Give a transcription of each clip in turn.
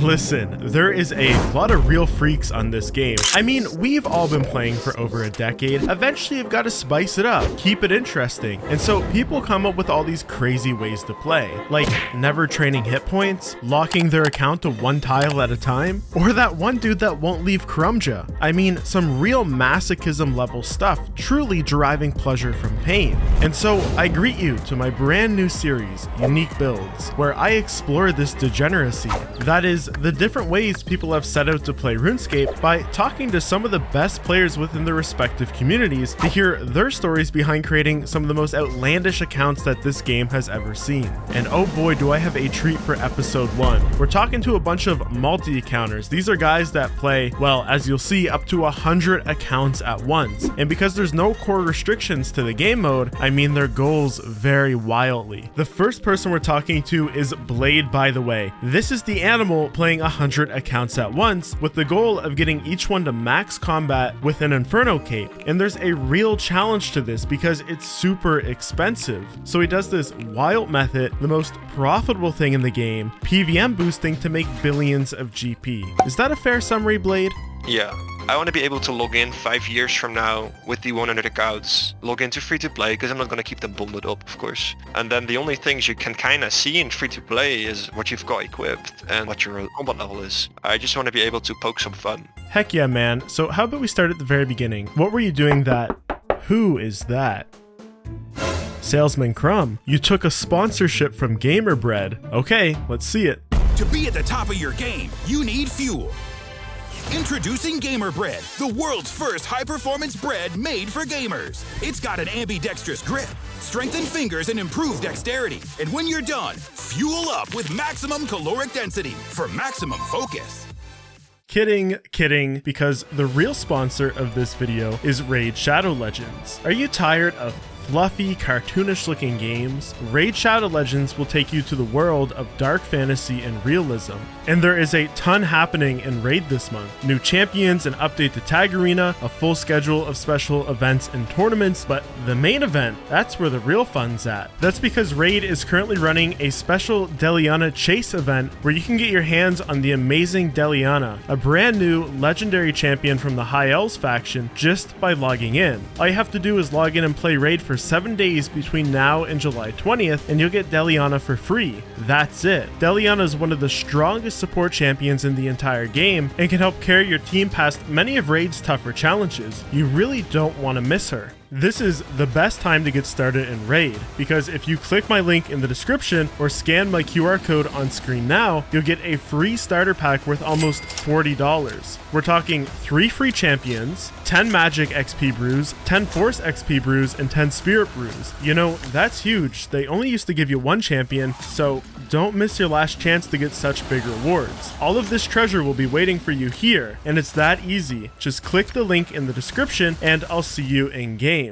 Listen, there is a lot of real freaks on this game. I mean, we've all been playing for over a decade. Eventually, you've got to spice it up, keep it interesting. And so people come up with all these crazy ways to play, like never training hit points, locking their account to one tile at a time, or that one dude that won't leave Crumja. I mean, some real masochism level stuff, truly deriving pleasure from pain. And so I greet you to my brand new series, Unique Builds, where I explore this degeneracy. That is, the different ways people have set out to play RuneScape by talking to some of the best players within their respective communities to hear their stories behind creating some of the most outlandish accounts that this game has ever seen. And oh boy, do I have a treat for episode 1. We're talking to a bunch of multi-accounters. These are guys that play, well, as you'll see, up to 100 accounts at once. And because there's no core restrictions to the game mode, I mean their goals vary wildly. The first person we're talking to is Blade, by the way. This is the animal playing 100 accounts at once with the goal of getting each one to max combat with an Inferno Cape. And there's a real challenge to this because it's super expensive. So he does this wild method, the most profitable thing in the game, PVM boosting to make billions of GP. Is that a fair summary, Blade? Yeah. I want to be able to log in 5 years from now with the 100 accounts, log into free-to-play, because I'm not going to keep them bundled up, of course. And then the only things you can kind of see in free-to-play is what you've got equipped and what your combat level is. I just want to be able to poke some fun. Heck yeah, man. So how about we start at the very beginning? What were you doing that? Who is that? Salesman Crumb, you took a sponsorship from GamerBread. Okay, let's see it. To be at the top of your game, you need fuel. Introducing GamerBread, the world's first high-performance bread made for gamers. It's got an ambidextrous grip, strengthened fingers, and improved dexterity. And when you're done, fuel up with maximum caloric density for maximum focus. Kidding, because the real sponsor of this video is Raid Shadow Legends. Are you tired of fluffy, cartoonish looking games? Raid Shadow Legends will take you to the world of dark fantasy and realism. And there is a ton happening in Raid this month. New champions, an update to Tag Arena, a full schedule of special events and tournaments, but the main event, that's where the real fun's at. That's because Raid is currently running a special Deliana Chase event where you can get your hands on the amazing Deliana, a brand new legendary champion from the High Elves faction, just by logging in. All you have to do is log in and play Raid for 7 days between now and July 20th, and you'll get Deliana for free. That's it. Deliana is one of the strongest support champions in the entire game and can help carry your team past many of Raid's tougher challenges. You really don't want to miss her. This is the best time to get started in Raid, because if you click my link in the description or scan my QR code on screen now, you'll get a free starter pack worth almost $40. We're talking 3 free champions, 10 magic XP brews, 10 force XP brews, and 10 spirit brews. You know, that's huge. They only used to give you 1 champion, so don't miss your last chance to get such big rewards. All of this treasure will be waiting for you here, and it's that easy. Just click the link in the description and I'll see you in game.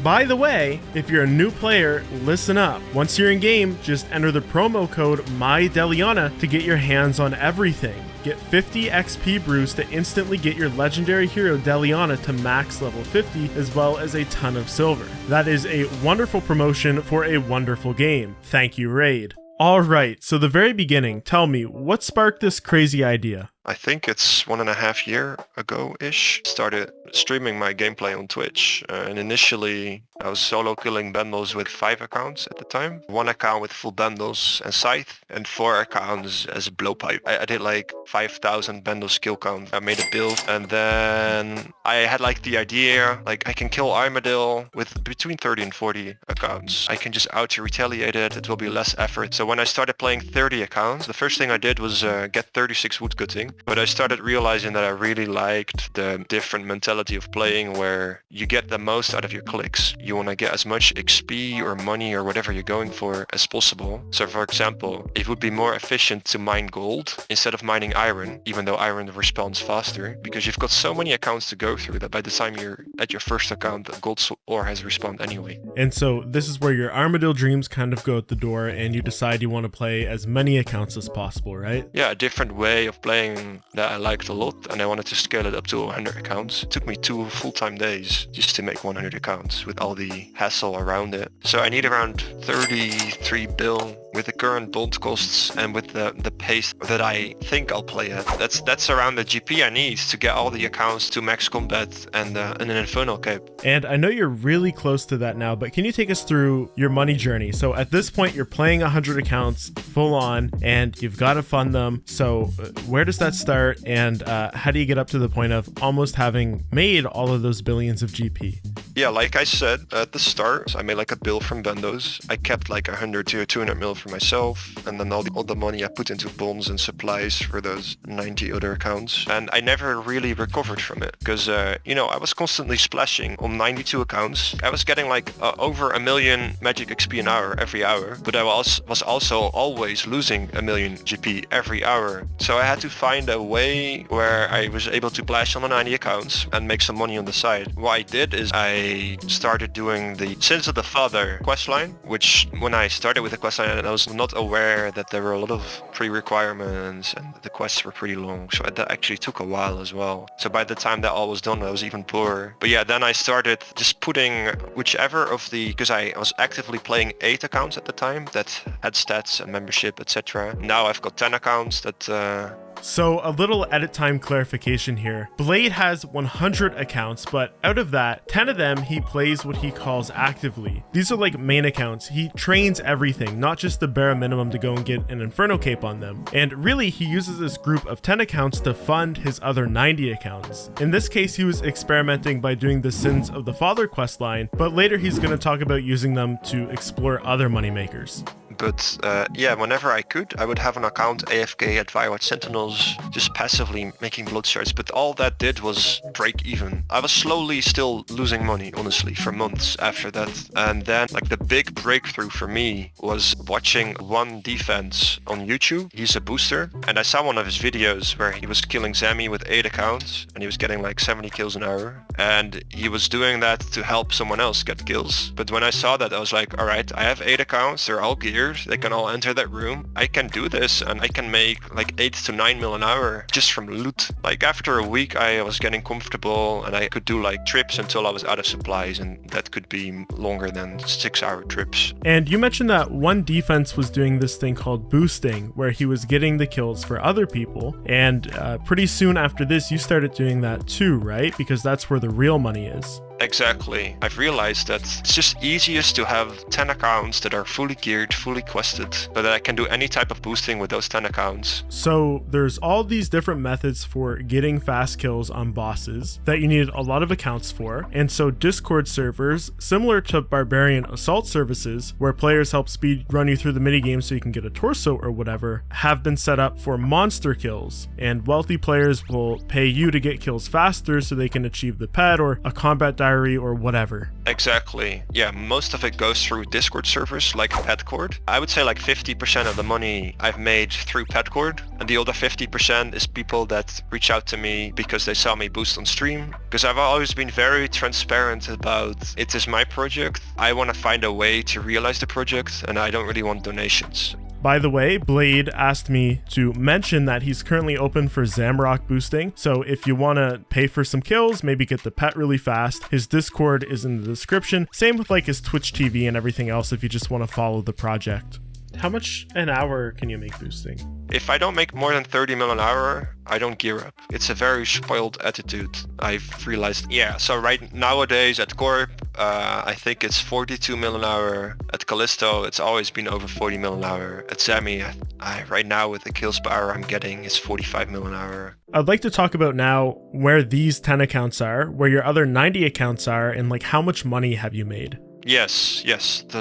By the way, if you're a new player, listen up. Once you're in game, just enter the promo code MyDeliana to get your hands on everything. Get 50 XP brews to instantly get your legendary hero Deliana to max level 50, as well as a ton of silver. That is a wonderful promotion for a wonderful game. Thank you, Raid. Alright, so the very beginning, tell me, what sparked this crazy idea? I think it's 1.5 years ago-ish. Started streaming my gameplay on Twitch. And initially, I was solo killing bundles with 5 accounts at the time. 1 account with full bundles and scythe, and 4 accounts as a blowpipe. I did like 5,000 bundles kill count. I made a build, and then I had like the idea, like I can kill Armadil with between 30 and 40 accounts. I can just auto-retaliate it. It will be less effort. So when I started playing 30 accounts, the first thing I did was get 36 woodcutting. But I started realizing that I really liked the different mentality of playing where you get the most out of your clicks. You want to get as much XP or money or whatever you're going for as possible. So for example, it would be more efficient to mine gold instead of mining iron, even though iron responds faster, because you've got so many accounts to go through that by the time you're at your first account, the gold ore has respawned anyway. And so this is where your Armadil dreams kind of go out the door and you decide you want to play as many accounts as possible, right? Yeah, a different way of playing that I liked a lot, and I wanted to scale it up to 100 accounts. It took me 2 full-time days just to make 100 accounts with all the hassle around it. So I need around 33 bill with the current build costs and with the pace that I think I'll play at. That's around the GP I need to get all the accounts to max combat and an Infernal Cape. And I know you're really close to that now, but can you take us through your money journey? So at this point, you're playing 100 accounts full on and you've got to fund them. So where does that start? And how do you get up to the point of almost having made all of those billions of GP? Yeah, like I said at the start, I made like a bill from Bendos. I kept like 100 to 200 mil for myself, and then all the money I put into bonds and supplies for those 90 other accounts. And I never really recovered from it because, I was constantly splashing on 92 accounts. I was getting like over 1 million Magic XP an hour every hour, but I was also always losing 1 million GP every hour. So I had to find a way where I was able to splash on the 90 accounts and make some money on the side. What I did is I started doing the Sins of the Father questline, which when I started with the questline, I was not aware that there were a lot of pre-requirements and the quests were pretty long. So that actually took a while as well. So by the time that all was done, I was even poorer. But yeah, then I started just putting whichever of because I was actively playing 8 accounts at the time that had stats and membership, etc. Now I've got 10 accounts that... So a little edit time clarification here. Blade has 100 accounts, but out of that, 10 of them he plays what he calls actively. These are like main accounts. He trains everything, not just the bare minimum to go and get an Inferno Cape on them. And really, he uses this group of 10 accounts to fund his other 90 accounts. In this case, he was experimenting by doing the Sins of the Father questline, but later he's going to talk about using them to explore other moneymakers. But yeah, whenever I could, I would have an account AFK at Firewatch Sentinels, just passively making blood shards. But all that did was break even. I was slowly still losing money, honestly, for months after that. And then like the big breakthrough for me was watching One Defense on YouTube. He's a booster. And I saw one of his videos where he was killing Zami with 8 accounts and he was getting like 70 kills an hour. And he was doing that to help someone else get kills. But when I saw that, I was like, all right, I have 8 accounts. They're all geared. They can all enter that room. I can do this and I can make like 8 to 9 mil an hour just from loot. Like after a week I was getting comfortable and I could do like trips until I was out of supplies, and that could be longer than 6-hour trips. And you mentioned that One Defense was doing this thing called boosting, where he was getting the kills for other people, and pretty soon after this you started doing that too, right? Because that's where the real money is. Exactly. I've realized that it's just easiest to have 10 accounts that are fully geared, fully quested, but that I can do any type of boosting with those 10 accounts. So there's all these different methods for getting fast kills on bosses that you need a lot of accounts for. And so Discord servers, similar to Barbarian Assault services, where players help speed run you through the minigame so you can get a torso or whatever, have been set up for monster kills. And wealthy players will pay you to get kills faster so they can achieve the pet or a combat diary or whatever. Exactly. Yeah, most of it goes through Discord servers like Petcord. I would say like 50% of the money I've made through Petcord, and the other 50% is people that reach out to me because they saw me boost on stream. Because I've always been very transparent about it is my project. I want to find a way to realize the project and I don't really want donations. By the way, Blade asked me to mention that he's currently open for Zamrock boosting, so if you want to pay for some kills, maybe get the pet really fast, his Discord is in the description. Same with like his Twitch TV and everything else if you just want to follow the project. How much an hour can you make boosting? If I don't make more than 30 mil an hour, I don't gear up. It's a very spoiled attitude, I've realized. Yeah, so right nowadays at Corp, I think it's 42 mil an hour. At Callisto, it's always been over 40 mil an hour. At Zami, I right now with the kills per hour I'm getting is 45 mil an hour. I'd like to talk about now where these 10 accounts are, where your other 90 accounts are, and like how much money have you made? Yes.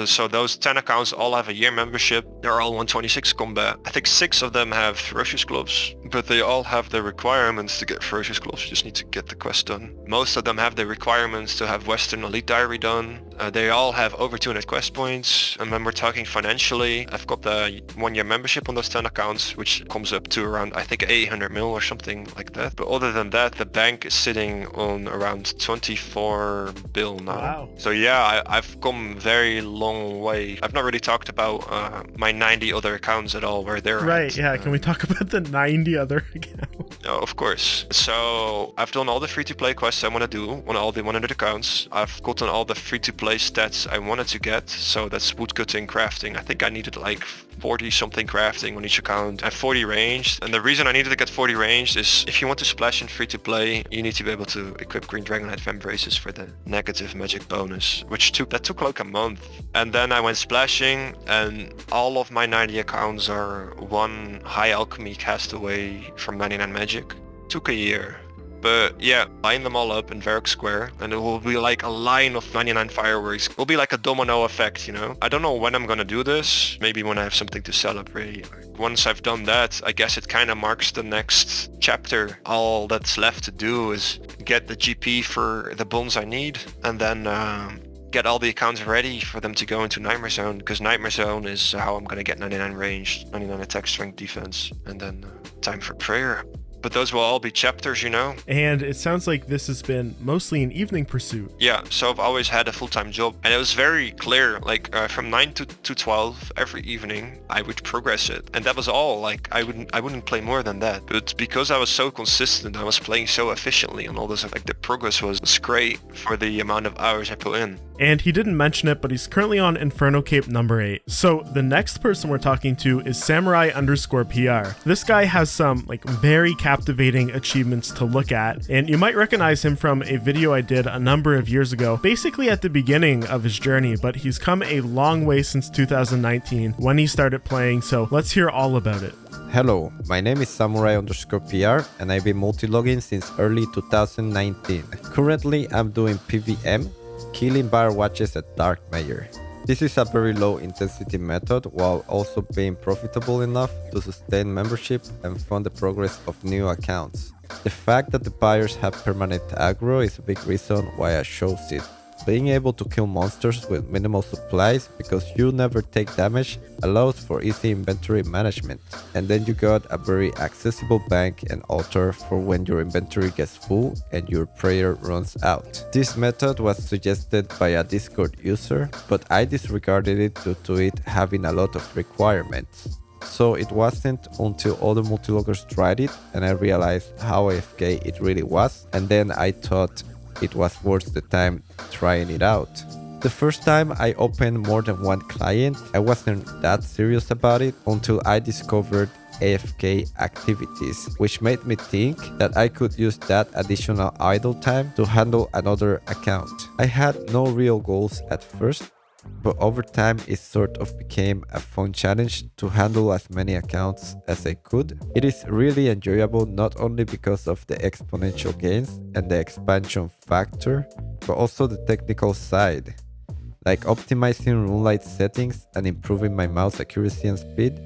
So those 10 accounts all have a year membership. They're all 126 combat. I think 6 of them have Ferocious Gloves, but they all have the requirements to get Ferocious Gloves. You just need to get the quest done. Most of them have the requirements to have Western Elite Diary done. They all have over 200 quest points. And when we're talking financially, I've got the 1-year membership on those 10 accounts, which comes up to around, I think, 800 mil or something like that. But other than that, the bank is sitting on around 24 bill now. Wow. So yeah, I've come very long way. I've not really talked about my 90 other accounts at all, where they're right at. Yeah, can we talk about the 90 other accounts? Oh, of course. So I've done all the free-to-play quests I want to do on all the 100 accounts. I've gotten all the free-to-play display stats I wanted to get. So that's woodcutting, crafting. I think I needed like 40 something crafting on each account and 40 ranged. And the reason I needed to get 40 ranged is if you want to splash in free to play, you need to be able to equip Green Dragonite Vambraces for the negative magic bonus, which took like a month. And then I went splashing, and all of my 90 accounts are one high alchemy cast away from 99 magic. Took a year. But yeah, line them all up in Varrock Square, and it will be like a line of 99 fireworks. It will be like a domino effect, you know? I don't know when I'm gonna do this. Maybe when I have something to celebrate. Once I've done that, I guess it kind of marks the next chapter. All that's left to do is get the GP for the bones I need, and then get all the accounts ready for them to go into Nightmare Zone, because Nightmare Zone is how I'm gonna get 99 range, 99 attack, strength, defense, and then time for prayer. But those will all be chapters, you know? And it sounds like this has been mostly an evening pursuit. Yeah, so I've always had a full-time job, and it was very clear, like from 9 to 12 every evening, I would progress it. And that was all. Like I wouldn't play more than that. But because I was so consistent, I was playing so efficiently and all this, like the progress was great for the amount of hours I put in. And he didn't mention it, but he's currently on Inferno Cape number 8. So the next person we're talking to is Samurai_PR. This guy has some like very captivating achievements to look at, and you might recognize him from a video I did a number of years ago, basically at the beginning of his journey, but he's come a long way since 2019 when he started playing, so let's hear all about it. Hello, my name is Samurai_PR and I've been multi-logging since early 2019. Currently I'm doing PVM, killing bar watches at Dark Mayor. This is a very low intensity method while also being profitable enough to sustain membership and fund the progress of new accounts. The fact that the buyers have permanent aggro is a big reason why I chose it. Being able to kill monsters with minimal supplies because you never take damage allows for easy inventory management, and then you got a very accessible bank and altar for when your inventory gets full and your prayer runs out. This method was suggested by a Discord user, but I disregarded it due to it having a lot of requirements. So it wasn't until other multiloggers tried it and I realized how AFK it really was, and then I thought it was worth the time trying it out. The first time I opened more than one client, I wasn't that serious about it until I discovered AFK activities, which made me think that I could use that additional idle time to handle another account. I had no real goals at first, but over time it sort of became a fun challenge to handle as many accounts as I could. It is really enjoyable not only because of the exponential gains and the expansion factor, but also the technical side, like optimizing Runelite settings and improving my mouse accuracy and speed.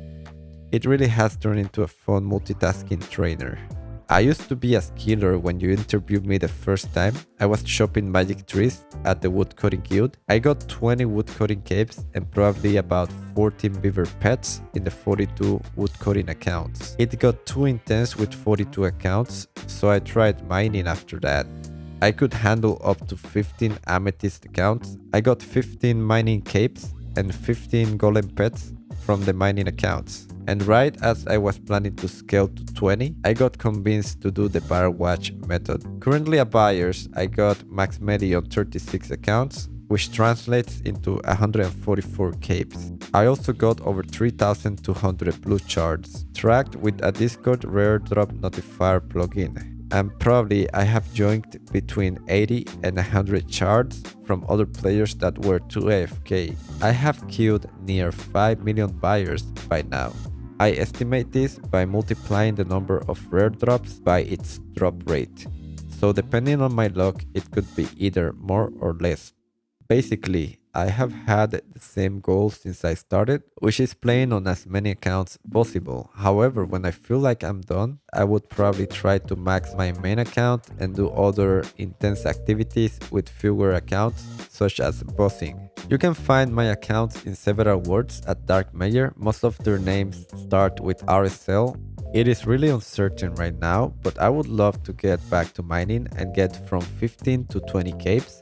It really has turned into a fun multitasking trainer. I used to be a skiller when you interviewed me the first time. I was shopping magic trees at the woodcutting guild. I got 20 woodcutting capes and probably about 14 beaver pets in the 42 woodcutting accounts. It got too intense with 42 accounts, so I tried mining after that. I could handle up to 15 amethyst accounts. I got 15 mining capes and 15 golem pets from the mining accounts. And right as I was planning to scale to 20, I got convinced to do the bar watch method. Currently at buyers, I got max medi on 36 accounts, which translates into 144 capes. I also got over 3,200 blue shards, tracked with a Discord rare drop notifier plugin. And probably I have joined between 80 and 100 shards from other players that were too AFK. I have killed near 5 million buyers by now. I estimate this by multiplying the number of rare drops by its drop rate. So depending on my luck, it could be either more or less. Basically, I have had the same goal since I started, which is playing on as many accounts possible. However, when I feel like I'm done, I would probably try to max my main account and do other intense activities with fewer accounts, such as bossing. You can find my accounts in several words at Dark Mayor. Most of their names start with RSL. It is really uncertain right now, but I would love to get back to mining and get from 15 to 20 capes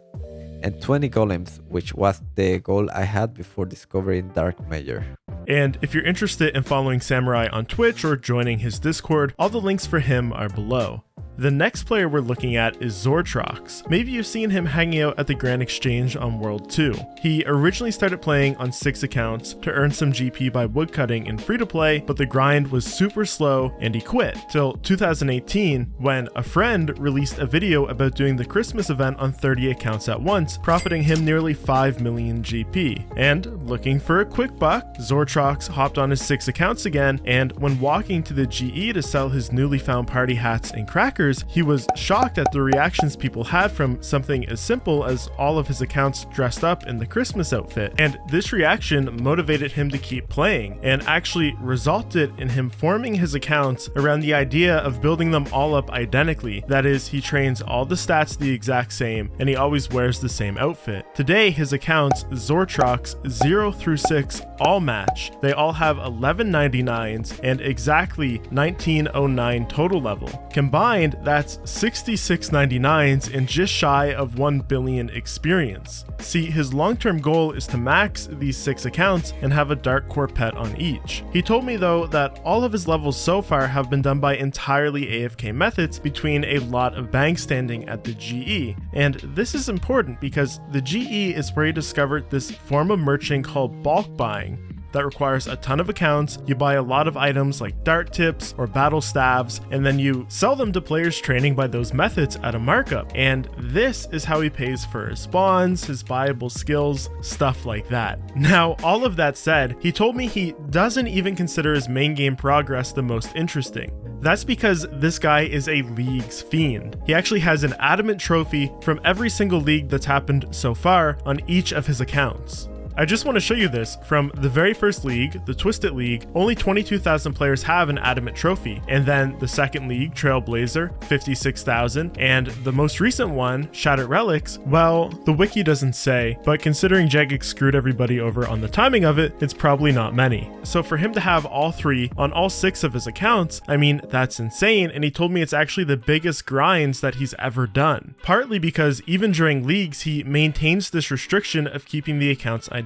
and 20 golems, which was the goal I had before discovering Dark Mayor. And if you're interested in following Samurai on Twitch or joining his Discord, all the links for him are below. The next player we're looking at is Zortrox. Maybe you've seen him hanging out at the Grand Exchange on World 2. He originally started playing on 6 accounts to earn some GP by woodcutting in free-to-play, but the grind was super slow and he quit till 2018 when a friend released a video about doing the Christmas event on 30 accounts at once, profiting him nearly 5 million GP. And looking for a quick buck, Zortrox hopped on his 6 accounts again, and when walking to the GE to sell his newly found party hats and crackers, he was shocked at the reactions people had from something as simple as all of his accounts dressed up in the Christmas outfit. And this reaction motivated him to keep playing, and actually resulted in him forming his accounts around the idea of building them all up identically. That is, he trains all the stats the exact same, and he always wears the same outfit. Today, his accounts, Zortrox 0 through 6, all match. They all have 1199s and exactly 1909 total level. Combined, that's 6699s and just shy of 1 billion experience. See, his long-term goal is to max these 6 accounts and have a Dark Core pet on each. He told me though that all of his levels so far have been done by entirely AFK methods between a lot of bank standing at the GE. And this is important because the GE is where he discovered this form of merching called bulk buying that requires a ton of accounts. You buy a lot of items like dart tips or battle staves, and then you sell them to players training by those methods at a markup. And this is how he pays for his spawns, his buyable skills, stuff like that. Now, all of that said, he told me he doesn't even consider his main game progress the most interesting. That's because this guy is a leagues fiend. He actually has an adamant trophy from every single league that's happened so far on each of his accounts. I just want to show you this. From the very first league, the Twisted League, only 22,000 players have an adamant trophy. And then the second league, Trailblazer, 56,000. And the most recent one, Shattered Relics, well, the wiki doesn't say, but considering Jagex screwed everybody over on the timing of it, it's probably not many. So for him to have all 3 on all 6 of his accounts, I mean, that's insane. And he told me it's actually the biggest grinds that he's ever done. Partly because even during leagues, he maintains this restriction of keeping the accounts identical.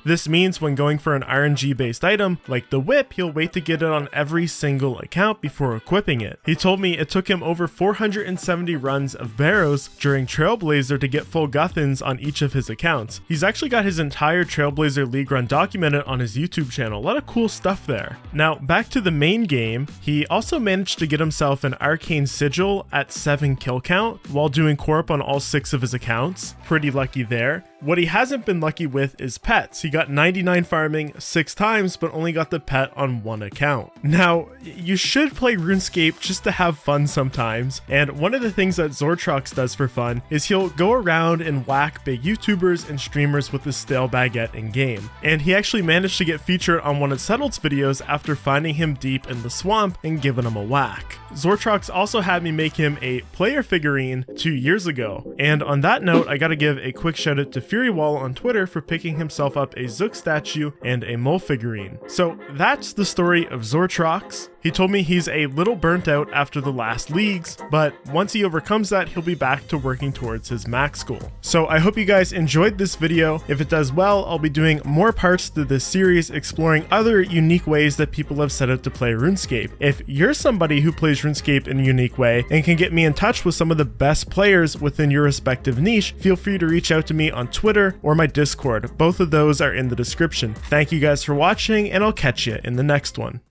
This means when going for an RNG based item like the whip, he'll wait to get it on every single account before equipping it. He told me it took him over 470 runs of Barrows during Trailblazer to get full Guthans on each of his accounts. He's actually got his entire Trailblazer league run documented on his YouTube channel. A lot of cool stuff there. Now back to the main game, he also managed to get himself an Arcane Sigil at 7 kill count while doing Corp on all 6 of his accounts. Pretty lucky there. What he hasn't been lucky with is pets. He got 99 farming 6 times, but only got the pet on 1 account. Now, you should play RuneScape just to have fun sometimes, and one of the things that Zortrox does for fun is he'll go around and whack big YouTubers and streamers with his stale baguette in game. And he actually managed to get featured on one of Settled's videos after finding him deep in the swamp and giving him a whack. Zortrox also had me make him a player figurine 2 years ago. And on that note, I gotta give a quick shout out to FuryWall on Twitter for picking himself up a Zook statue and a mole figurine. So that's the story of Zortrox. He told me he's a little burnt out after the last leagues, but once he overcomes that, he'll be back to working towards his max goal. So I hope you guys enjoyed this video. If it does well, I'll be doing more parts to this series exploring other unique ways that people have set out to play RuneScape. If you're somebody who plays RuneScape in a unique way and can get me in touch with some of the best players within your respective niche, feel free to reach out to me on Twitter or my Discord. Both of those are in the description. Thank you guys for watching, and I'll catch you in the next one.